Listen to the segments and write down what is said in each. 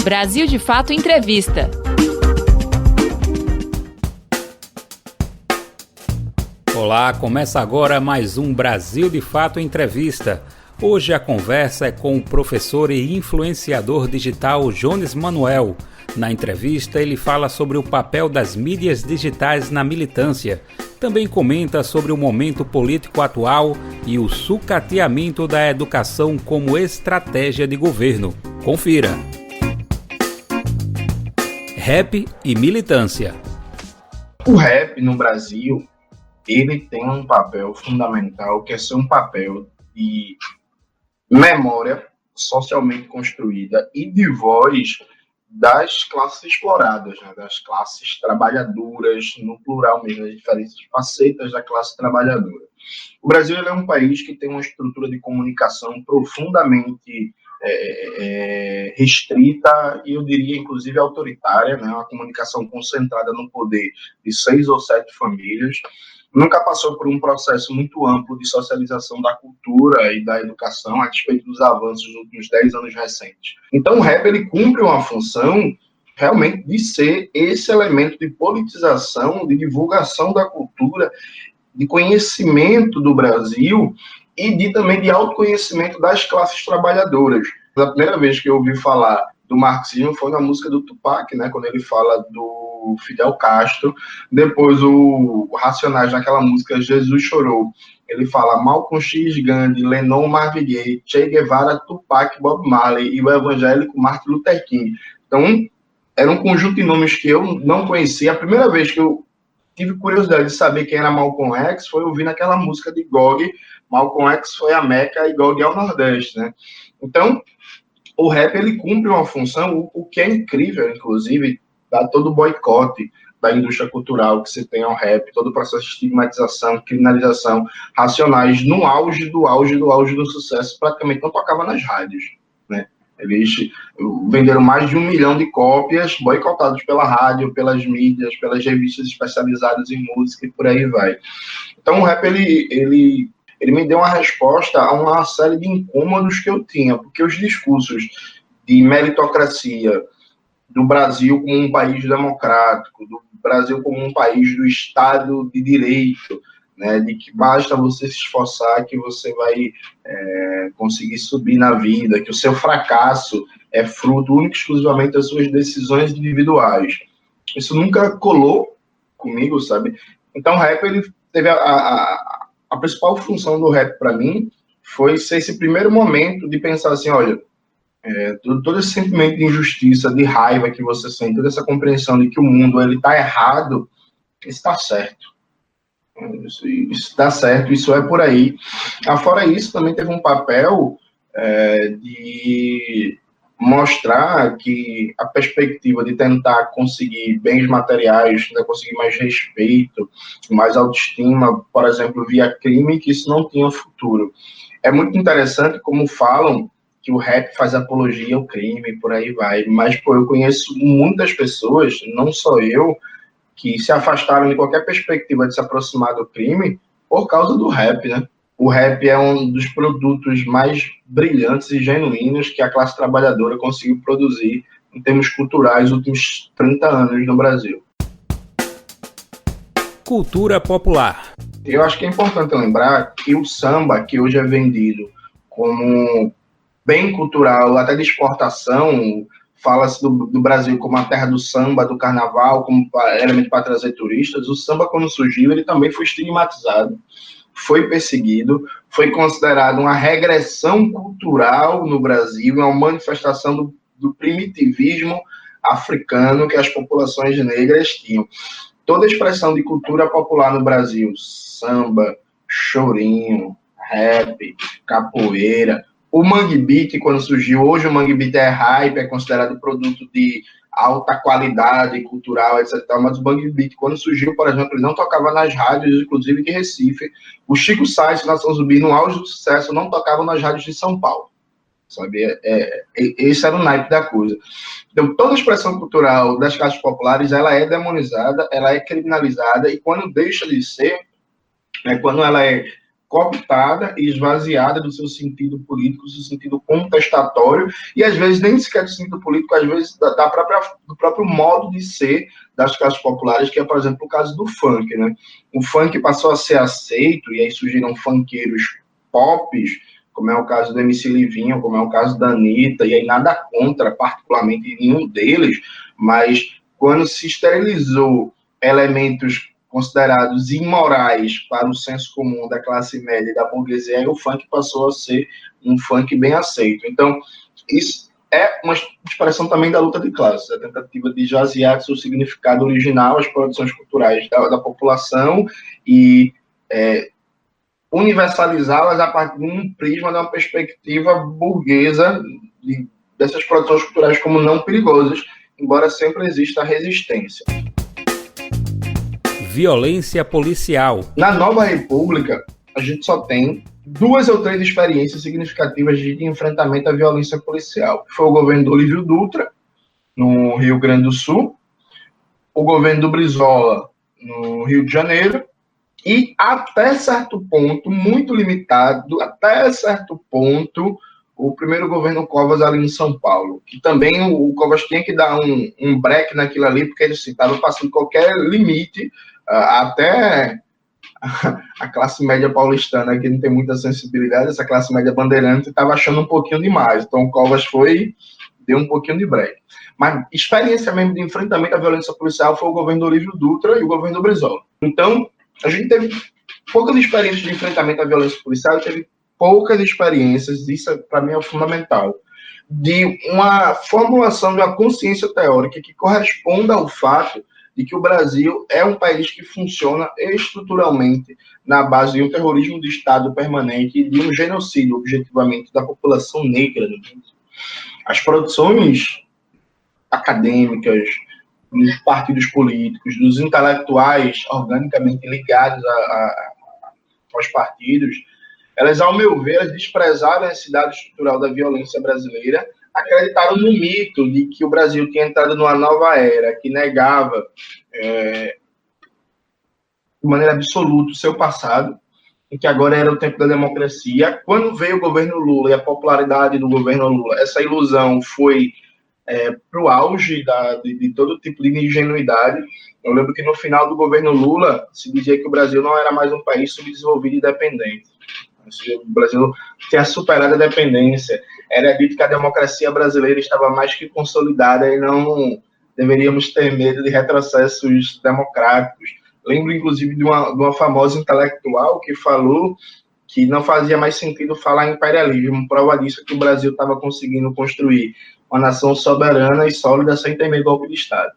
Brasil de Fato Entrevista. Olá, começa agora mais um Brasil de Fato Entrevista. Hoje a conversa é com o professor e influenciador digital Jones Manuel. Na entrevista ele fala sobre o papel das mídias digitais na militância. Também comenta sobre o momento político atual e o sucateamento da educação como estratégia de governo. Confira. Rap e militância. O rap no Brasil, ele tem um papel fundamental, que é ser um papel de memória socialmente construída e de voz das classes exploradas, né? Das classes trabalhadoras, no plural mesmo, das diferentes facetas da classe trabalhadora. O Brasil ele é um país que tem uma estrutura de comunicação profundamente restrita e eu diria inclusive autoritária, né? Uma comunicação concentrada no poder de 6 ou 7 famílias. Nunca passou por um processo muito amplo de socialização da cultura e da educação a respeito dos avanços dos últimos 10 anos recentes. Então o rap ele cumpre uma função realmente de ser esse elemento de politização, de divulgação da cultura, de conhecimento do Brasil e também de autoconhecimento das classes trabalhadoras. A primeira vez que eu ouvi falar do marxismo foi na música do Tupac, né, quando ele fala do Fidel Castro. Depois o Racionais, naquela música Jesus Chorou, ele fala Malcolm X, Gandhi, Lennon, Marvin Gaye, Che Guevara, Tupac, Bob Marley e o evangélico Martin Luther King. Então, era um conjunto de nomes que eu não conhecia. A primeira vez que eu tive curiosidade de saber quem era Malcolm X foi ouvir naquela música de Gog. Malcolm X foi a Meca e Gog é o Nordeste, né? Então, o rap ele cumpre uma função, o que é incrível, inclusive, dá todo o boicote da indústria cultural que se tem ao rap, todo o processo de estigmatização, criminalização, Racionais, no auge do sucesso, praticamente não tocava nas rádios, né? Eles venderam mais de 1 milhão de cópias, boicotados pela rádio, pelas mídias, pelas revistas especializadas em música e por aí vai. Então o rap ele me deu uma resposta a uma série de incômodos que eu tinha, porque os discursos de meritocracia, do Brasil como um país democrático, do Brasil como um país do Estado de Direito, né, de que basta você se esforçar que você vai conseguir subir na vida, que o seu fracasso é fruto único e exclusivamente das suas decisões individuais. Isso nunca colou comigo, sabe? Então o rap ele teve a principal função do rap para mim foi ser esse primeiro momento de pensar assim, olha, todo esse sentimento de injustiça, de raiva que você sente, toda essa compreensão de que o mundo ele está errado, está certo. Isso está certo, isso é por aí. Fora isso, também teve um papel de mostrar que a perspectiva de tentar conseguir bens materiais, de conseguir mais respeito, mais autoestima, por exemplo, via crime, que isso não tinha futuro. É muito interessante como falam que o rap faz apologia ao crime, por aí vai, mas eu conheço muitas pessoas, não só eu, que se afastaram de qualquer perspectiva de se aproximar do crime por causa do rap, né? O rap é um dos produtos mais brilhantes e genuínos que a classe trabalhadora conseguiu produzir em termos culturais nos últimos 30 anos no Brasil. Cultura popular. Eu acho que é importante lembrar que o samba, que hoje é vendido como bem cultural, até de exportação, fala-se do Brasil como a terra do samba, do carnaval, como elemento para trazer turistas. O samba, quando surgiu, ele também foi estigmatizado, foi perseguido, foi considerado uma regressão cultural no Brasil, uma manifestação do primitivismo africano que as populações negras tinham. Toda a expressão de cultura popular no Brasil, samba, chorinho, rap, capoeira, o Mangue Beat, quando surgiu, hoje o Mangue Beat é hype, é considerado produto de alta qualidade cultural, etc. Mas o Mangue Beat, quando surgiu, por exemplo, ele não tocava nas rádios, inclusive de Recife. O Chico Sainz, Nação Zumbi, no auge do sucesso, não tocava nas rádios de São Paulo. Sabe? Esse era o naipe da coisa. Então, toda a expressão cultural das classes populares, ela é demonizada, ela é criminalizada, e quando deixa de ser, quando ela é cooptada e esvaziada do seu sentido político, do seu sentido contestatório, e às vezes nem sequer do sentido político, às vezes do próprio modo de ser das classes populares, que é, por exemplo, o caso do funk, né? O funk passou a ser aceito, e aí surgiram funkeiros pops, como é o caso do MC Livinho, como é o caso da Anitta, e aí nada contra, particularmente, nenhum deles, mas quando se esterilizou elementos considerados imorais para o senso comum da classe média e da burguesia, aí o funk passou a ser um funk bem aceito. Então, isso é uma expressão também da luta de classes, a tentativa de esvaziar seu significado original, as produções culturais da população e universalizá-las a partir de um prisma, de uma perspectiva burguesa dessas produções culturais como não perigosas, embora sempre exista resistência. Violência policial. Na Nova República, a gente só tem 2 ou 3 experiências significativas de enfrentamento à violência policial. Foi o governo do Olívio Dutra, no Rio Grande do Sul, o governo do Brizola, no Rio de Janeiro, e até certo ponto, muito limitado, até certo ponto, o primeiro governo Covas ali em São Paulo, que também o Covas tinha que dar um break naquilo ali, porque ele estava passando qualquer limite, até a classe média paulistana, que não tem muita sensibilidade, essa classe média bandeirante estava achando um pouquinho demais, então o Covas deu um pouquinho de break. Mas experiência mesmo de enfrentamento à violência policial foi o governo do Olívio Dutra e o governo do Brizola. Então, a gente teve poucas experiências de enfrentamento à violência policial, teve poucas experiências, isso para mim é fundamental, de uma formulação de uma consciência teórica que corresponda ao fato de que o Brasil é um país que funciona estruturalmente na base de um terrorismo de Estado permanente e de um genocídio, objetivamente, da população negra do Brasil. As produções acadêmicas, dos partidos políticos, dos intelectuais organicamente ligados aos partidos, elas, ao meu ver, elas desprezaram a necessidade estrutural da violência brasileira, acreditaram no mito de que o Brasil tinha entrado numa nova era, que negava, de maneira absoluta, o seu passado, e que agora era o tempo da democracia. Quando veio o governo Lula e a popularidade do governo Lula, essa ilusão foi para o auge de todo tipo de ingenuidade. Eu lembro que no final do governo Lula se dizia que o Brasil não era mais um país subdesenvolvido e dependente. O Brasil tinha superado a dependência. Era dito que a democracia brasileira estava mais que consolidada e não deveríamos ter medo de retrocessos democráticos. Lembro, inclusive, de uma famosa intelectual que falou que não fazia mais sentido falar em imperialismo. Prova disso é que o Brasil estava conseguindo construir uma nação soberana e sólida sem temer golpe de Estado.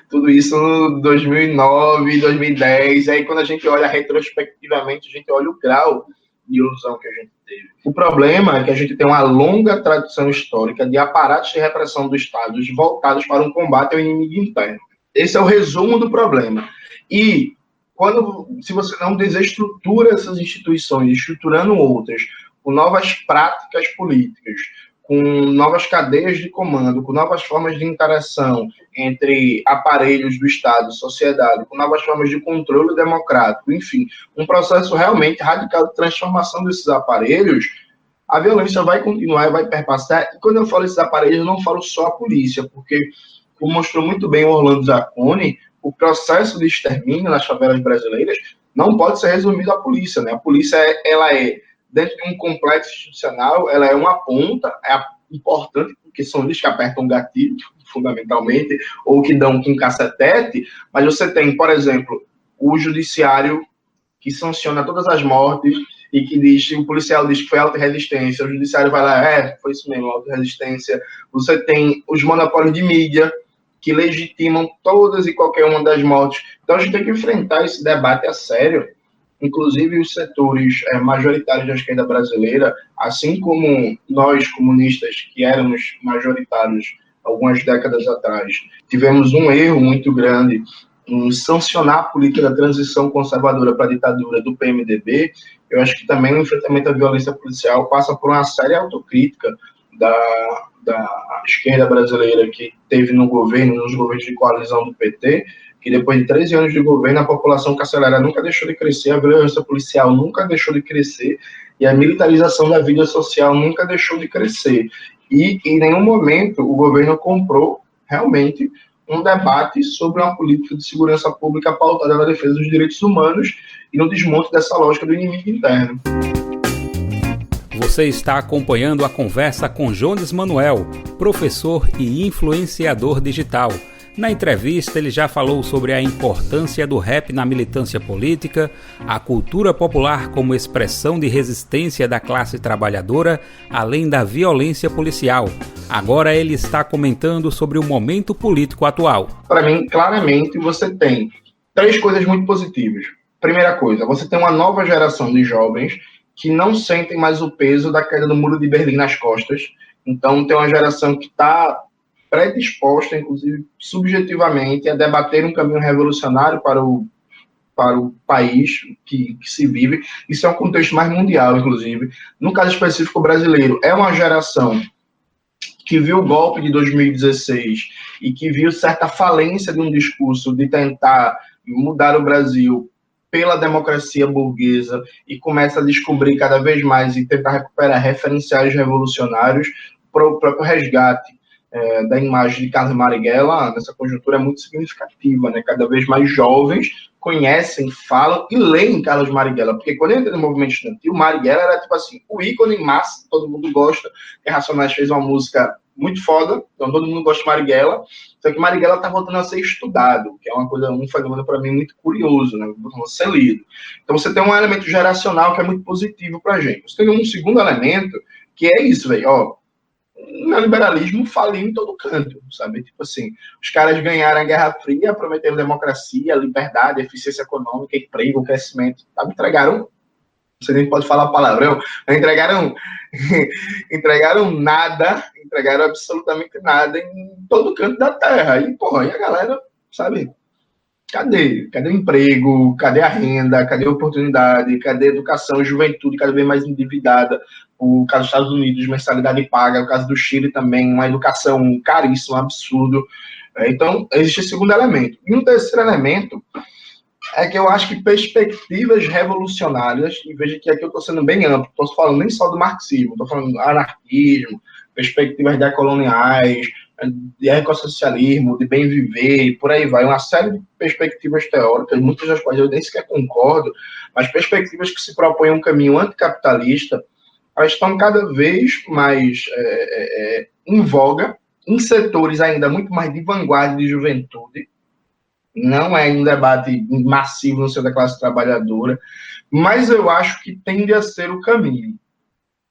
Tudo isso em 2009, 2010. Aí, quando a gente olha retrospectivamente, a gente olha o grau de ilusão que a gente teve. O problema é que a gente tem uma longa tradição histórica de aparatos de repressão do Estado voltados para um combate ao inimigo interno. Esse é o resumo do problema. E se você não desestrutura essas instituições, estruturando outras, com novas práticas políticas, com novas cadeias de comando, com novas formas de interação entre aparelhos do Estado, sociedade, com novas formas de controle democrático, enfim, um processo realmente radical de transformação desses aparelhos, a violência vai continuar e vai perpassar. E quando eu falo esses aparelhos, eu não falo só a polícia, porque, como mostrou muito bem o Orlando Zacconi, o processo de extermínio nas favelas brasileiras não pode ser resumido à polícia, né? A polícia, ela é, dentro de um complexo institucional, ela é uma ponta, importante, porque são eles que apertam o gatilho, fundamentalmente, ou que dão um cacetete, mas você tem, por exemplo, o judiciário que sanciona todas as mortes e que diz, o policial diz que foi auto-resistência, o judiciário vai lá, foi isso mesmo, auto-resistência. Você tem os monopólios de mídia, que legitimam todas e qualquer uma das mortes. Então, a gente tem que enfrentar esse debate a sério. Inclusive, os setores majoritários da esquerda brasileira, assim como nós, comunistas, que éramos majoritários algumas décadas atrás, tivemos um erro muito grande em sancionar a política da transição conservadora para a ditadura do PMDB. Eu acho que também o enfrentamento à violência policial passa por uma séria autocrítica da esquerda brasileira que teve no governo, nos governos de coalizão do PT, que depois de 13 anos de governo, a população carcerária nunca deixou de crescer, a violência policial nunca deixou de crescer, e a militarização da vida social nunca deixou de crescer. E em nenhum momento o governo comprou realmente um debate sobre uma política de segurança pública pautada na defesa dos direitos humanos e no desmonte dessa lógica do inimigo interno. Você está acompanhando a conversa com Jones Manuel, professor e influenciador digital. Na entrevista, ele já falou sobre a importância do rap na militância política, a cultura popular como expressão de resistência da classe trabalhadora, além da violência policial. Agora ele está comentando sobre o momento político atual. Para mim, claramente, você tem 3 coisas muito positivas. Primeira coisa, você tem uma nova geração de jovens que não sentem mais o peso da queda do Muro de Berlim nas costas. Então, tem uma geração que está predisposta, inclusive subjetivamente, a debater um caminho revolucionário para o país que se vive. Isso é um contexto mais mundial, inclusive. No caso específico brasileiro, é uma geração que viu o golpe de 2016 e que viu certa falência de um discurso de tentar mudar o Brasil pela democracia burguesa e começa a descobrir cada vez mais e tentar recuperar referenciais revolucionários para o próprio resgate da imagem de Carlos Marighella. Nessa conjuntura é muito significativa, né? Cada vez mais jovens conhecem, falam e leem Carlos Marighella, porque quando eu entrei no movimento estudantil, Marighella era tipo assim, o ícone massa, todo mundo gosta, e Racionais fez uma música muito foda, então todo mundo gosta de Marighella, só que Marighella tá voltando a ser estudado, que é um fenômeno para mim muito curioso, né? Voltando a ser lido. Então você tem um elemento geracional que é muito positivo pra gente. Você tem um segundo elemento, que é isso, velho, ó, o neoliberalismo faliu em todo canto, sabe? Tipo assim, os caras ganharam a Guerra Fria, prometeram democracia, liberdade, eficiência econômica, emprego, crescimento, sabe? Entregaram, você nem pode falar palavrão, entregaram nada, entregaram absolutamente nada em todo canto da terra. E, porra, e a galera, sabe? Cadê o emprego? Cadê a renda? Cadê a oportunidade? Cadê a educação? Juventude cada vez mais endividada. O caso dos Estados Unidos, mensalidade paga. O caso do Chile também, uma educação caríssima, um absurdo. Então, existe esse segundo elemento. E um terceiro elemento é que eu acho que perspectivas revolucionárias, e veja que aqui eu estou sendo bem amplo, estou falando nem só do marxismo, estou falando do anarquismo, perspectivas decoloniais, de ecossocialismo, de bem viver, e por aí vai, uma série de perspectivas teóricas, muitas das quais eu nem sequer concordo, mas perspectivas que se propõem um caminho anticapitalista, elas estão cada vez mais em voga, em setores ainda muito mais de vanguarda de juventude. Não é um debate massivo no seio da classe trabalhadora, mas eu acho que tende a ser o caminho,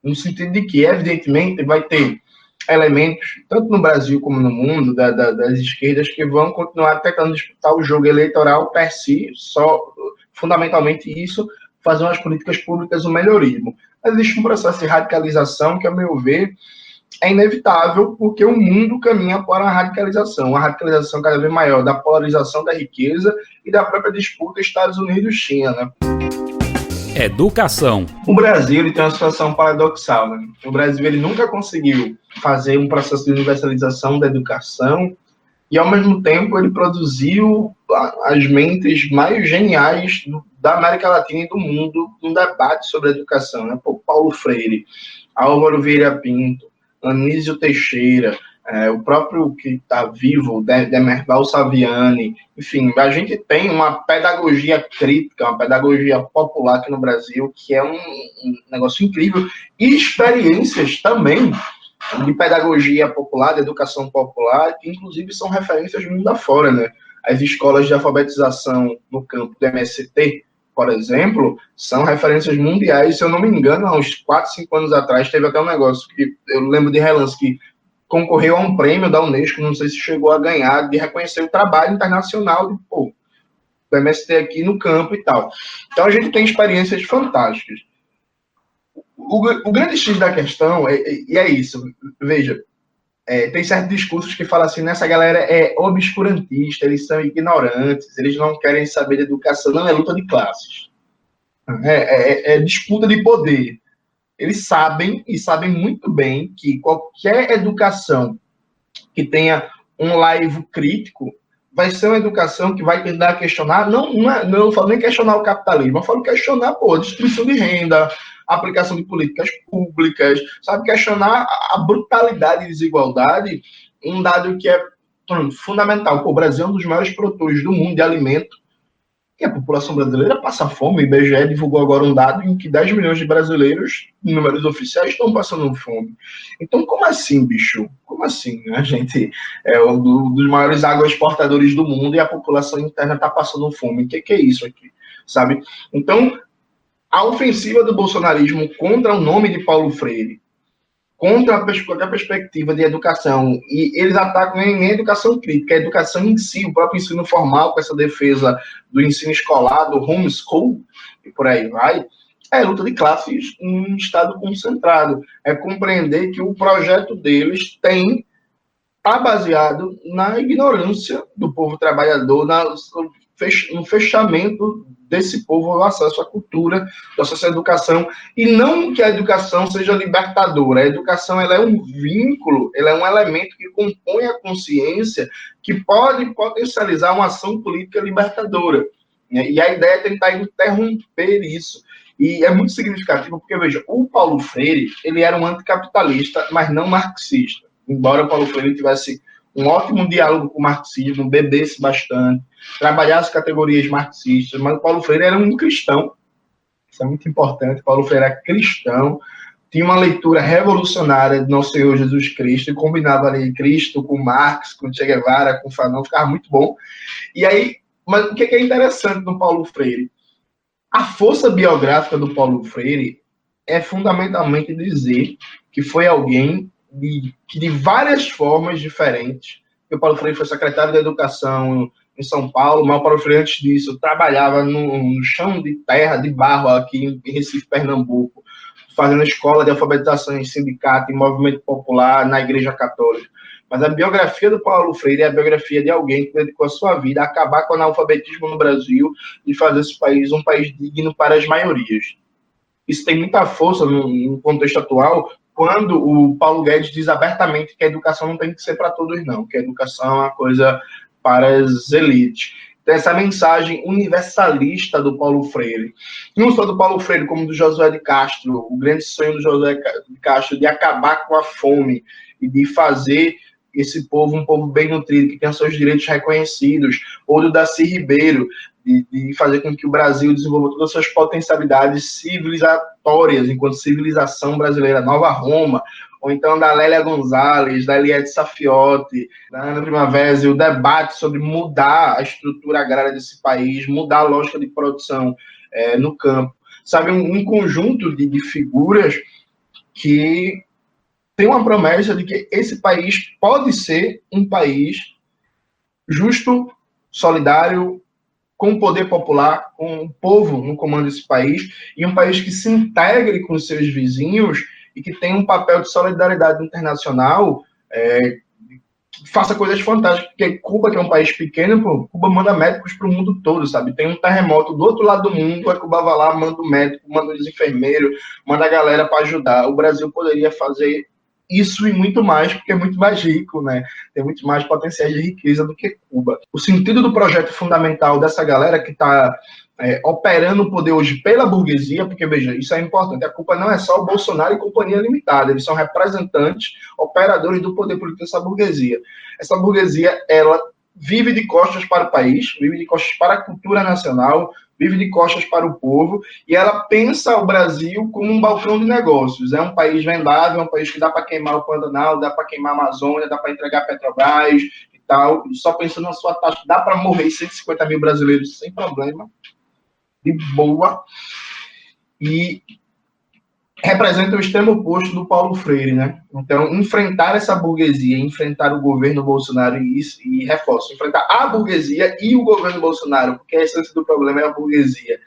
no sentido de que, evidentemente, vai ter elementos, tanto no Brasil como no mundo, das esquerdas, que vão continuar tentando disputar o jogo eleitoral per si, só, fundamentalmente isso, fazer umas políticas públicas, um melhorismo. Mas existe um processo de radicalização que, a meu ver, é inevitável, porque o mundo caminha para uma radicalização cada vez maior da polarização da riqueza e da própria disputa Estados Unidos-China, né? Educação. O Brasil ele tem uma situação paradoxal, né? O Brasil ele nunca conseguiu fazer um processo de universalização da educação e, ao mesmo tempo, ele produziu as mentes mais geniais da América Latina e do mundo no debate sobre a educação, né? Paulo Freire, Álvaro Vieira Pinto, Anísio Teixeira, o próprio que está vivo, Demerval Saviani, enfim, a gente tem uma pedagogia crítica, uma pedagogia popular aqui no Brasil, que é um negócio incrível, e experiências também de pedagogia popular, de educação popular, que inclusive são referências do mundo afora, né? As escolas de alfabetização no campo do MST, por exemplo, são referências mundiais. Se eu não me engano, há uns 4, 5 anos atrás, teve até um negócio que eu lembro de relance, que concorreu a um prêmio da Unesco, não sei se chegou a ganhar, de reconhecer o trabalho internacional do MST aqui no campo e tal. Então a gente tem experiências fantásticas. O grande X da questão é isso, veja, tem certos discursos que falam assim, essa galera é obscurantista, eles são ignorantes, eles não querem saber de educação, não é luta de classes, é disputa de poder. Eles sabem, e sabem muito bem, que qualquer educação que tenha um laivo crítico vai ser uma educação que vai tentar a questionar, não falo nem questionar o capitalismo, eu falo questionar, a distribuição de renda, a aplicação de políticas públicas, sabe, questionar a brutalidade e desigualdade, um dado que é fundamental. O Brasil é um dos maiores produtores do mundo de alimento, e a população brasileira passa fome. O IBGE divulgou agora um dado em que 10 milhões de brasileiros, em números oficiais, estão passando fome. Então, como assim, bicho? Como assim? A gente é um dos maiores agroexportadores do mundo e a população interna está passando fome. O que é isso aqui? Sabe? Então, a ofensiva do bolsonarismo contra o nome de Paulo Freire, contra a perspectiva de educação, e eles atacam nem a educação crítica, a educação em si, o próprio ensino formal, com essa defesa do ensino escolar, do homeschool, e por aí vai, é luta de classes em estado concentrado. É compreender que o projeto deles está baseado na ignorância do povo trabalhador, no fechamento desse povo ao acesso à cultura, ao acesso à educação, e não que a educação seja libertadora. A educação, ela é um vínculo, ela é um elemento que compõe a consciência, que pode potencializar uma ação política libertadora. E a ideia é tentar interromper isso. E é muito significativo porque, veja, o Paulo Freire, ele era um anticapitalista, mas não marxista. Embora o Paulo Freire tivesse um ótimo diálogo com o marxismo, bebesse bastante, trabalhasse categorias marxistas, mas o Paulo Freire era um cristão. Isso é muito importante. O Paulo Freire era cristão, tinha uma leitura revolucionária de Nosso Senhor Jesus Cristo, e combinava ali Cristo com Marx, com Che Guevara, com Fanon, ficava muito bom. E aí, mas o que é interessante no Paulo Freire? A força biográfica do Paulo Freire é fundamentalmente dizer que foi alguém que de várias formas diferentes, o Paulo Freire foi secretário da Educação em São Paulo, mas o Paulo Freire, antes disso, trabalhava no chão de terra, de barro, aqui em Recife, Pernambuco, fazendo escola de alfabetização em sindicato, em movimento popular, na Igreja Católica. Mas a biografia do Paulo Freire é a biografia de alguém que dedicou a sua vida a acabar com o analfabetismo no Brasil e fazer esse país um país digno para as maiorias. Isso tem muita força no contexto atual, quando o Paulo Guedes diz abertamente que a educação não tem que ser para todos, não, que a educação é uma coisa para as elites. Então, essa mensagem universalista do Paulo Freire, não só do Paulo Freire, como do Josué de Castro, o grande sonho do Josué de Castro de acabar com a fome e de fazer esse povo um povo bem nutrido, que tenha seus direitos reconhecidos, ou do Darcy Ribeiro, de fazer com que o Brasil desenvolva todas as suas potencialidades civilizatórias, enquanto civilização brasileira, Nova Roma, ou então da Lélia Gonzalez, da Eliette Safiotti, da Ana Primavera, e o debate sobre mudar a estrutura agrária desse país, mudar a lógica de produção no campo. Sabe, um conjunto de figuras que tem uma promessa de que esse país pode ser um país justo, solidário, com o poder popular, com o povo no comando desse país, e um país que se integre com os seus vizinhos e que tenha um papel de solidariedade internacional, que faça coisas fantásticas, porque Cuba, que é um país pequeno, Cuba manda médicos para o mundo todo, sabe? Tem um terremoto do outro lado do mundo, a Cuba vai lá, manda o médico, manda os enfermeiros, manda a galera para ajudar. O Brasil poderia fazer isso e muito mais, porque é muito mais rico, né? Tem muito mais potenciais de riqueza do que Cuba. O sentido do projeto fundamental dessa galera que está operando o poder hoje pela burguesia, porque, veja, isso é importante, a culpa não é só o Bolsonaro e companhia limitada, eles são representantes, operadores do poder político dessa burguesia. Essa burguesia, ela vive de costas para o país, vive de costas para a cultura nacional, vive de costas para o povo, e ela pensa o Brasil como um balcão de negócios. É um país vendável, é um país que dá para queimar o Pantanal, dá para queimar a Amazônia, dá para entregar Petrobras e tal, só pensando na sua taxa, dá para morrer 150 mil brasileiros sem problema, de boa, e representa o extremo oposto do Paulo Freire, né? Então, enfrentar essa burguesia, enfrentar o governo Bolsonaro e reforço, enfrentar a burguesia e o governo Bolsonaro, porque a essência do problema é a burguesia.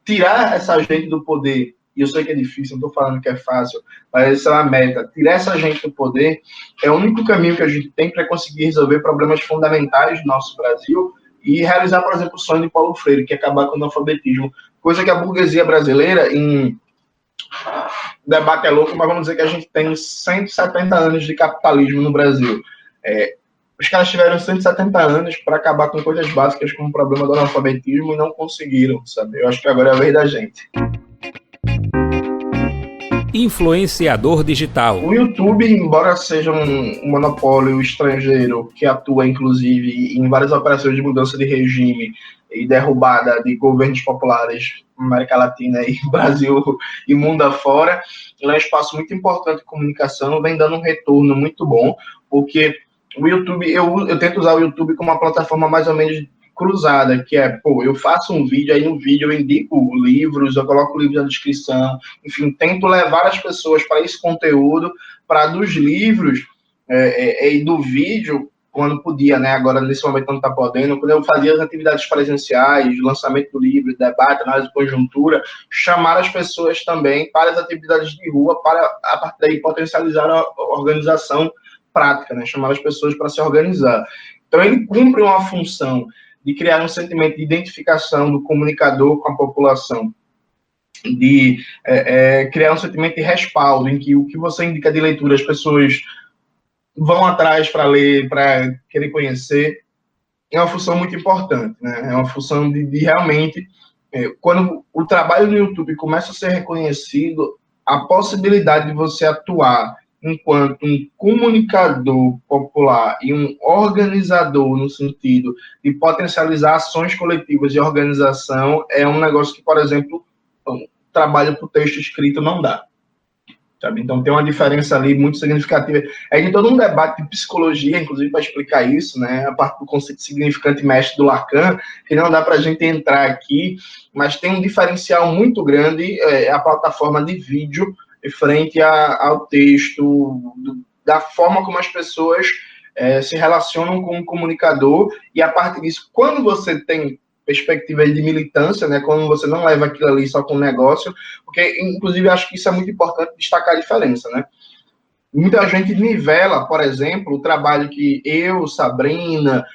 Tirar essa gente do poder, e eu sei que é difícil, não estou falando que é fácil, mas essa é uma meta. Tirar essa gente do poder é o único caminho que a gente tem para conseguir resolver problemas fundamentais do nosso Brasil e realizar, por exemplo, o sonho de Paulo Freire, que é acabar com o analfabetismo. Coisa que a burguesia brasileira, o debate é louco, mas vamos dizer que a gente tem 170 anos de capitalismo no Brasil. Os caras tiveram 170 anos para acabar com coisas básicas como o problema do analfabetismo e não conseguiram, sabe? Eu acho que agora é a vez da gente. Influenciador digital. O YouTube, embora seja um monopólio estrangeiro que atua, inclusive, em várias operações de mudança de regime e derrubada de governos populares na América Latina e Brasil e mundo afora, ele é um espaço muito importante de comunicação, vem dando um retorno muito bom, porque o YouTube, eu tento usar o YouTube como uma plataforma mais ou menos cruzada, que é, eu faço um vídeo, aí no vídeo eu indico livros, eu coloco livros na descrição, enfim, tento levar as pessoas para esse conteúdo, para dos livros e do vídeo, quando podia, né, agora nesse momento não está podendo, quando eu fazia as atividades presenciais, lançamento do livro, debate, análise de conjuntura, chamar as pessoas também para as atividades de rua, para, a partir daí, potencializar a organização prática, né, chamar as pessoas para se organizar. Então, ele cumpre uma função de criar um sentimento de identificação do comunicador com a população, de criar um sentimento de respaldo, em que o que você indica de leitura, as pessoas vão atrás para ler, para querer conhecer, é uma função muito importante, né? É uma função de realmente, quando o trabalho no YouTube começa a ser reconhecido, a possibilidade de você atuar enquanto um comunicador popular e um organizador no sentido de potencializar ações coletivas de organização é um negócio que, por exemplo, trabalho para o texto escrito não dá. Sabe? Então tem uma diferença ali muito significativa. É de todo um debate de psicologia, inclusive, para explicar isso, né? A parte do conceito significante mestre do Lacan, que não dá para a gente entrar aqui, mas tem um diferencial muito grande, a plataforma de vídeo frente ao texto, da forma como as pessoas se relacionam com o comunicador, e a partir disso, quando você tem perspectiva de militância, né, quando você não leva aquilo ali só com negócio, porque, inclusive, acho que isso é muito importante destacar a diferença, né? Muita gente nivela, por exemplo, o trabalho que eu, Sabrina,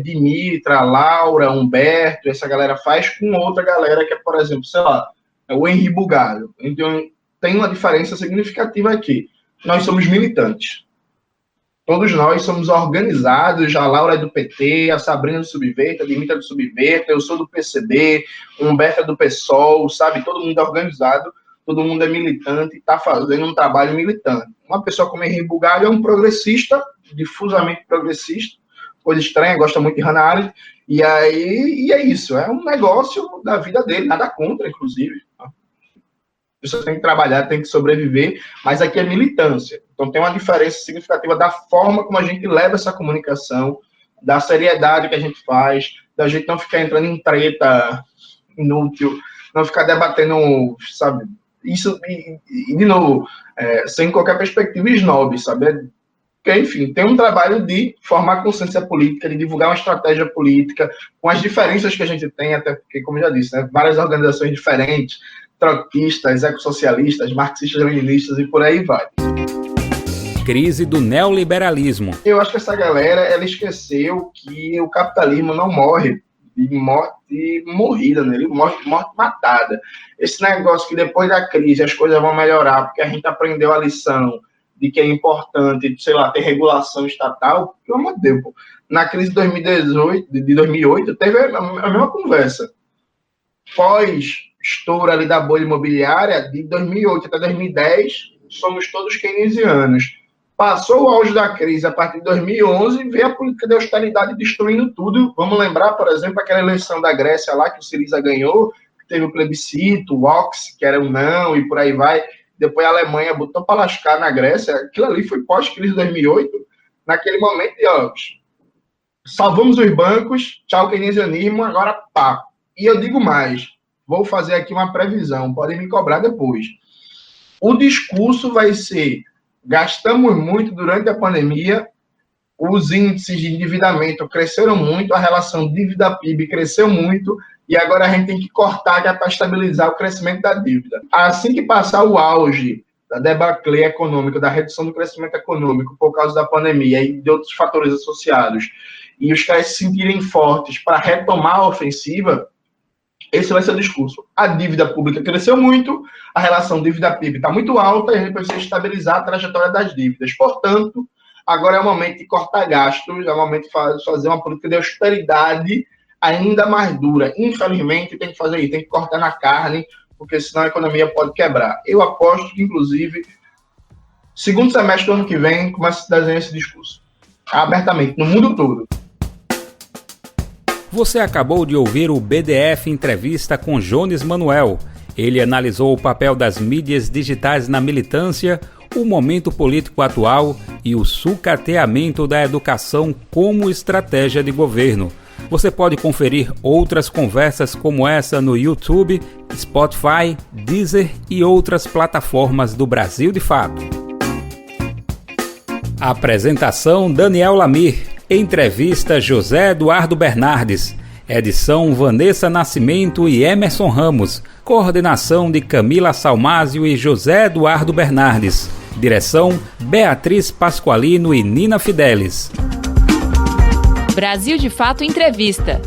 Dimitra, Laura, Humberto, essa galera faz com outra galera que é, por exemplo, sei lá, o Henri Bugalho. Então, tem uma diferença significativa aqui. Nós somos militantes. Todos nós somos organizados, a Laura é do PT, a Sabrina do Subverta, a Dimitra do Subverta, eu sou do PCB, o Humberto é do PSOL, sabe? Todo mundo é organizado, todo mundo é militante e está fazendo um trabalho militante. Uma pessoa como Henri Bugalho é um progressista, difusamente progressista, coisa estranha, gosta muito de Hannah Arendt, e é isso, é um negócio da vida dele, nada contra, inclusive. A pessoa tem que trabalhar, tem que sobreviver, mas aqui é militância. Então tem uma diferença significativa da forma como a gente leva essa comunicação, da seriedade que a gente faz, da gente não ficar entrando em treta inútil, não ficar debatendo, sabe, isso, e de novo, sem qualquer perspectiva snob, sabe? Porque, enfim, tem um trabalho de formar consciência política, de divulgar uma estratégia política, com as diferenças que a gente tem, até porque, como eu já disse, né, várias organizações diferentes, trotskistas, ecossocialistas, marxistas-leninistas e por aí vai. Crise do neoliberalismo. Eu acho que essa galera, ela esqueceu que o capitalismo não morre de morte morrida, né? Ele morre de morte matada. Esse negócio que depois da crise as coisas vão melhorar, porque a gente aprendeu a lição de que é importante, sei lá, ter regulação estatal, pelo amor de Deus, pô. Na crise de 2008, teve a mesma conversa. Pós-estouro ali da bolha imobiliária, de 2008 até 2010, somos todos keynesianos. Passou o auge da crise a partir de 2011, veio a política de austeridade destruindo tudo. Vamos lembrar, por exemplo, aquela eleição da Grécia lá, que o Syriza ganhou, que teve o plebiscito, o Ox, que era um não, e por aí vai. Depois a Alemanha botou para lascar na Grécia. Aquilo ali foi pós-crise de 2008. Naquele momento, ó, salvamos os bancos, tchau keynesianismo, agora pá. E eu digo mais, vou fazer aqui uma previsão, podem me cobrar depois. O discurso vai ser: gastamos muito durante a pandemia, os índices de endividamento cresceram muito, a relação dívida-PIB cresceu muito, e agora a gente tem que cortar, que é para estabilizar o crescimento da dívida. Assim que passar o auge da debacle econômica, da redução do crescimento econômico por causa da pandemia e de outros fatores associados, e os caras se sentirem fortes para retomar a ofensiva, esse vai ser o discurso. A dívida pública cresceu muito, a relação dívida-PIB está muito alta, e a gente precisa estabilizar a trajetória das dívidas. Portanto, agora é o momento de cortar gastos, é o momento de fazer uma política de austeridade ainda mais dura. Infelizmente, tem que fazer isso, tem que cortar na carne, porque senão a economia pode quebrar. Eu aposto que, inclusive, segundo semestre do ano que vem, começa a se desenhar esse discurso. Abertamente, no mundo todo. Você acabou de ouvir o BDF Entrevista com Jones Manuel. Ele analisou o papel das mídias digitais na militância, o momento político atual e o sucateamento da educação como estratégia de governo. Você pode conferir outras conversas como essa no YouTube, Spotify, Deezer e outras plataformas do Brasil de Fato. Apresentação Daniel Lamir. Entrevista José Eduardo Bernardes. Edição Vanessa Nascimento e Emerson Ramos. Coordenação de Camila Salmásio e José Eduardo Bernardes. Direção Beatriz Pasqualino e Nina Fidelis. Brasil de Fato Entrevista.